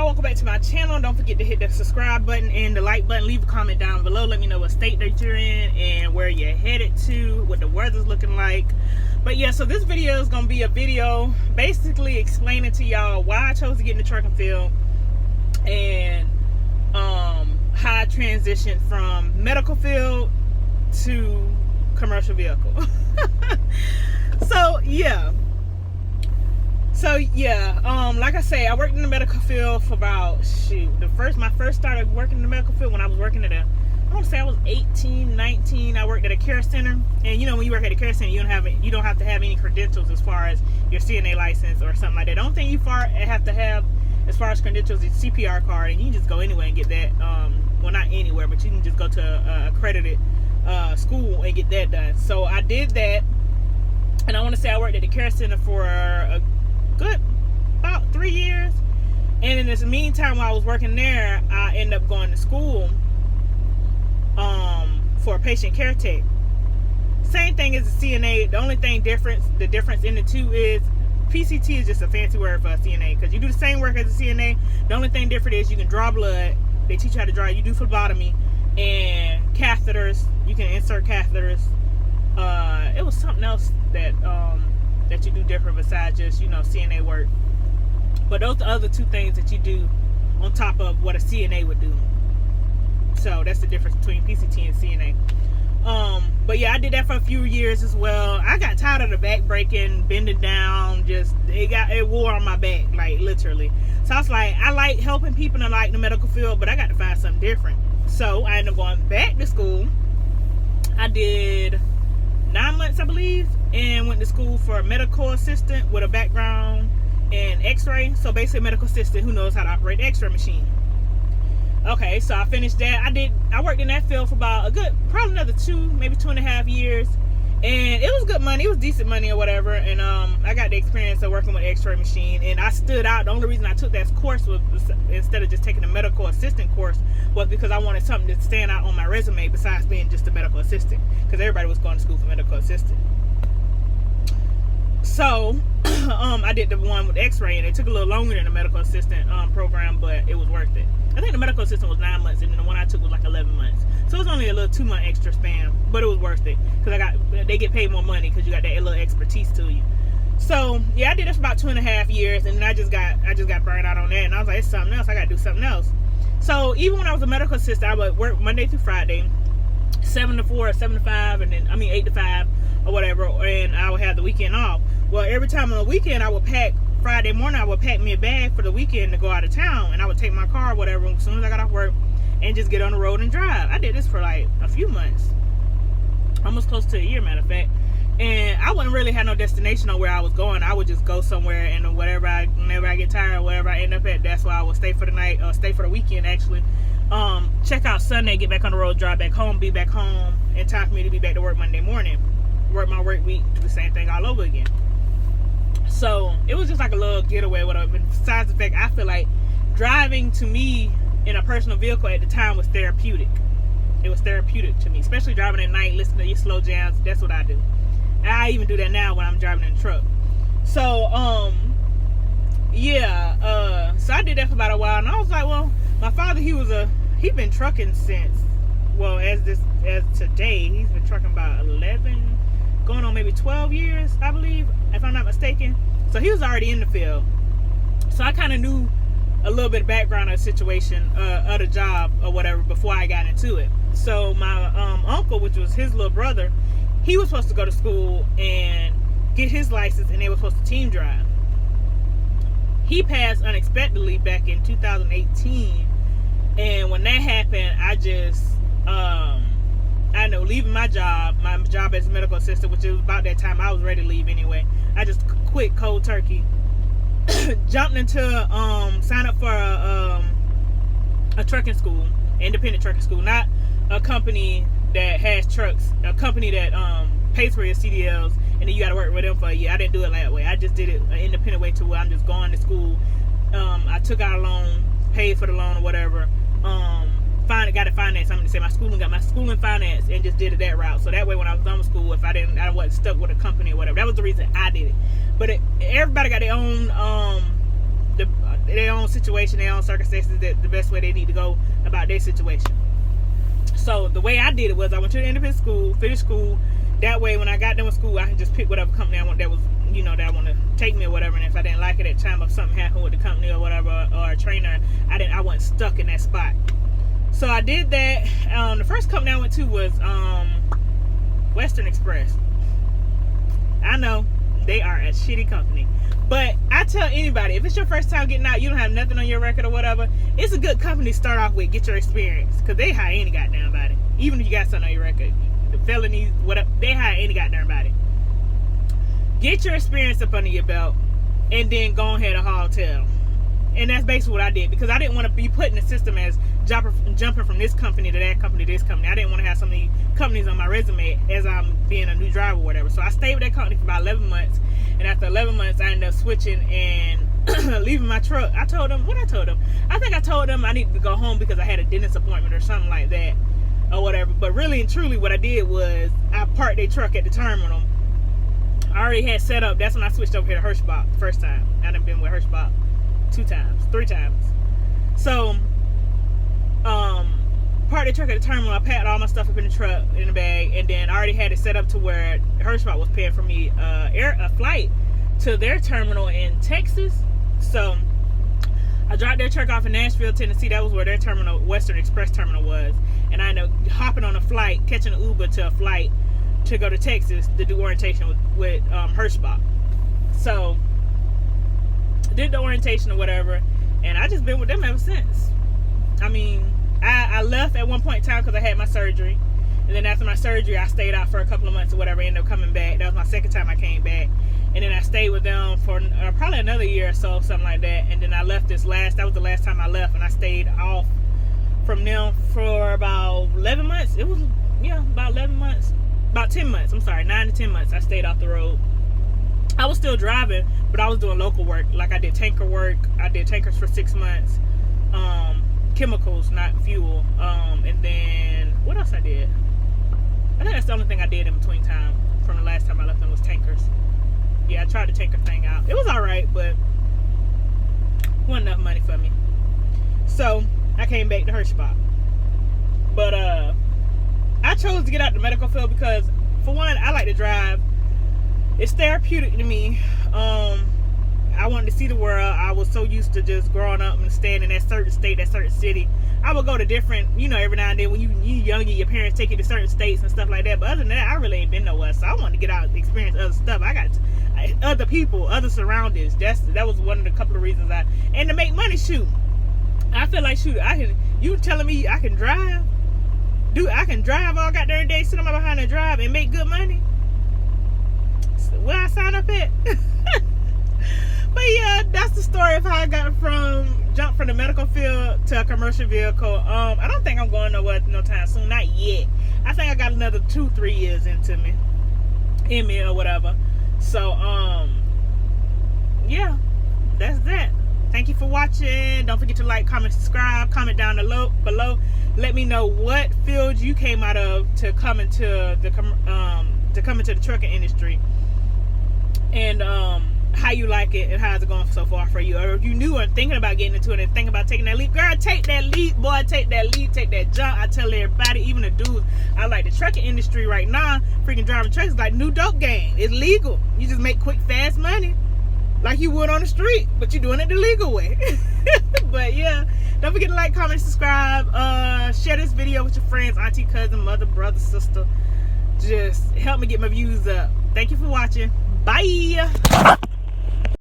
welcome back to my channel. Don't forget to hit the subscribe button and the like button. Leave a comment down below. Let me know what state that you're in and where you're headed to, what the weather's looking like. But yeah, so this video is gonna be a video basically explaining to y'all why I chose to get in the trucking field and how I transitioned from medical field to commercial vehicle. So like I say, I worked in the medical field for about my first started working in the medical field when I was working at I want to say I was 18, 19. I worked at a care center, and you know, when you work at a care center, you don't have to have any credentials as far as your CNA license or something like that. The only thing you have to have as far as credentials is CPR card, and you can just go anywhere and get that. Well, not anywhere, but you can just go to a accredited school and get that done. So I did that, and I want to say I worked at the care center for a good about 3 years. And in this meantime, while I was working there, I ended up going to school for a patient care tech. Same thing as a CNA. The only thing the difference in the two is PCT is just a fancy word for a CNA, because you do the same work as a CNA. The only thing different is you can draw blood. They teach you how to draw. You do phlebotomy and catheters. You can insert catheters. It was something else that you do different besides just, you know, CNA work. But those are the other two things that you do on top of what a CNA would do. So that's the difference between PCT and CNA. But yeah, I did that for a few years as well. I got tired of the back breaking, bending down, it wore on my back, like literally. So I was like, I like helping people in like the medical field, but I got to find something different. So I ended up going back to school. I did 9 months, I believe, and went to school for a medical assistant with a background in x-ray. So basically a medical assistant who knows how to operate the x-ray machine. Okay, so I finished that. I worked in that field for about probably another 2.5 years. And it was good money. It was decent money or whatever. And I got the experience of working with an x-ray machine. And I stood out. The only reason I took that course was instead of just taking a medical assistant course was because I wanted something to stand out on my resume besides being just a medical assistant. Because everybody was going to school for medical assistant. So I did the one with x-ray, and it took a little longer than the medical assistant program, but it was worth it. I think the medical assistant was 9 months, and then the one I took was like 11 months. So it was only a little 2-month extra span, but it was worth it because they get paid more money because you got that little expertise to you. So yeah, I did this for about 2.5 years, and then I just got burned out on that, and I was like, it's something else. I got to do something else. So even when I was a medical assistant, I would work Monday through Friday, 7 to 4, 7 to 5, and then 8 to 5 or whatever, and I would have the weekend off. Well, every time on the weekend, Friday morning, I would pack me a bag for the weekend to go out of town, and I would take my car or whatever as soon as I got off work and just get on the road and drive. I did this for like a few months, almost close to a year, matter of fact. And I wouldn't really have no destination on where I was going. I would just go somewhere, and whenever I get tired, wherever I end up at, that's where I would stay for the night, or stay for the weekend actually. Check out Sunday, get back on the road, drive back home, be back home in time for me to be back to work Monday morning. Work my work week, do the same thing all over again. So it was just like a little getaway, whatever. Besides the fact, I feel like driving to me in a personal vehicle at the time was therapeutic. It was therapeutic to me, especially driving at night, listening to your slow jams. That's what I do. I even do that now when I'm driving in the truck. So so I did that for about a while, and I was like, well, my father, he'd been trucking since, well, as today, he's been trucking about 11, going on maybe 12 years, I believe, if I'm not mistaken. So he was already in the field. So I kind of knew a little bit of background of the situation, of the job or whatever, before I got into it. So my uncle, which was his little brother, he was supposed to go to school and get his license, and they were supposed to team drive. He passed unexpectedly back in 2018. And when that happened, I ended up leaving my job as a medical assistant, which was about that time I was ready to leave anyway. I just quit cold turkey. Jumped into, signed up for a trucking school, independent trucking school, not a company that has trucks, a company that pays for your CDLs, and then you got to work with them for a year. I didn't do it that way. I just did it an independent way to where I'm just going to school. I took out a loan, paid for the loan or whatever. Got to finance. I'm going to say got my schooling finance, and just did it that route. So that way, when I was done with school, I wasn't stuck with a company or whatever. That was the reason I did it. But everybody got their own own situation, their own circumstances, that the best way they need to go about their situation. So the way I did it was I went to the independent school, finished school. That way, when I got done with school, I could just pick whatever company I want that was, that I want to take me or whatever. And if I didn't like it at the time, if something happened with the company or whatever, or a trainer, I wasn't stuck in that spot. So I did that. The first company I went to was Western Express. I know they are a shitty company, but I tell anybody, if it's your first time getting out, you don't have nothing on your record or whatever, it's a good company to start off with. Get your experience, because they hire any goddamn body. Even if you got something on your record, the felonies, whatever, they hire any goddamn body. Get your experience up under your belt, and then go ahead and haul tail. And that's basically what I did, because I didn't want to be put in the system as jumping from this company to that company to this company. I didn't want to have so many companies on my resume as I'm being a new driver or whatever. So I stayed with that company for about 11 months. And after 11 months, I ended up switching and leaving my truck. I told them, I think I told them I needed to go home because I had a dentist appointment or something like that or whatever. But really and truly what I did was I parked their truck at the terminal. I already had set up. That's when I switched over here to Hirschbach the first time. I done been with Hirschbach 3 times. So, parked the truck at the terminal. I packed all my stuff up in the truck, in the bag, and then I already had it set up to where Hirschbach was paying for me a flight to their terminal in Texas. So, I dropped their truck off in Nashville, Tennessee. That was where their terminal, Western Express terminal, was. And I ended up hopping on a flight, catching an Uber to a flight to go to Texas to do orientation with Hirschbach. So, did the orientation or whatever, and I just been with them ever since. I mean, I left at one point in time because I had my surgery, and then after my surgery I stayed out for a couple of months or whatever, ended up coming back. That was my second time I came back, and then I stayed with them for probably another year or so, something like that. And then I left that was the last time I left, and I stayed off from them for about 11 months. It was, about 11 months, about 10 months, 9 to 10 months I stayed off the road. I was still driving, but I was doing local work. Like I did tanker work. I did tankers for 6 months. Chemicals, not fuel. And then what else I did? I think that's the only thing I did in between time from the last time I left them was tankers. Yeah, I tried the tanker thing out. It was alright, but wasn't enough money for me. So I came back to Hirschbach. But I chose to get out the medical field because, for one, I like to drive. It's therapeutic to me. I wanted to see the world. I was so used to just growing up and staying in that certain state, that certain city. I would go to different, every now and then when you younger, your parents take you to certain states and stuff like that. But other than that, I really ain't been nowhere. So I wanted to get out and experience other stuff. I got other people, other surroundings. That was one of the couple of reasons and to make money, shoot. I feel like, you telling me I can drive? Dude, I can drive all goddamn day, sit on my behind and drive and make good money? Where I sign up at? But yeah, that's the story of how I got jump from the medical field to a commercial vehicle. I don't think I'm going nowhere no time soon, not yet. I think I got another 2-3 years in me or whatever. So yeah, that's that. Thank you for watching. Don't forget to like, comment, subscribe, comment down below. Let me know what field you came out of to come into the trucking industry, and how you like it and how's it going so far for you. Or if you new and thinking about getting into it and thinking about taking that leap, girl, take that leap, boy, take that leap, take that jump. I tell everybody, even the dudes, I like the trucking industry right now. Freaking driving trucks is like new dope game. It's legal. You just make quick, fast money like you would on the street, but you're doing it the legal way. But yeah, don't forget to like, comment, subscribe, share this video with your friends, auntie, cousin, mother, brother, sister. Just help me get my views up. Thank you for watching. Bye.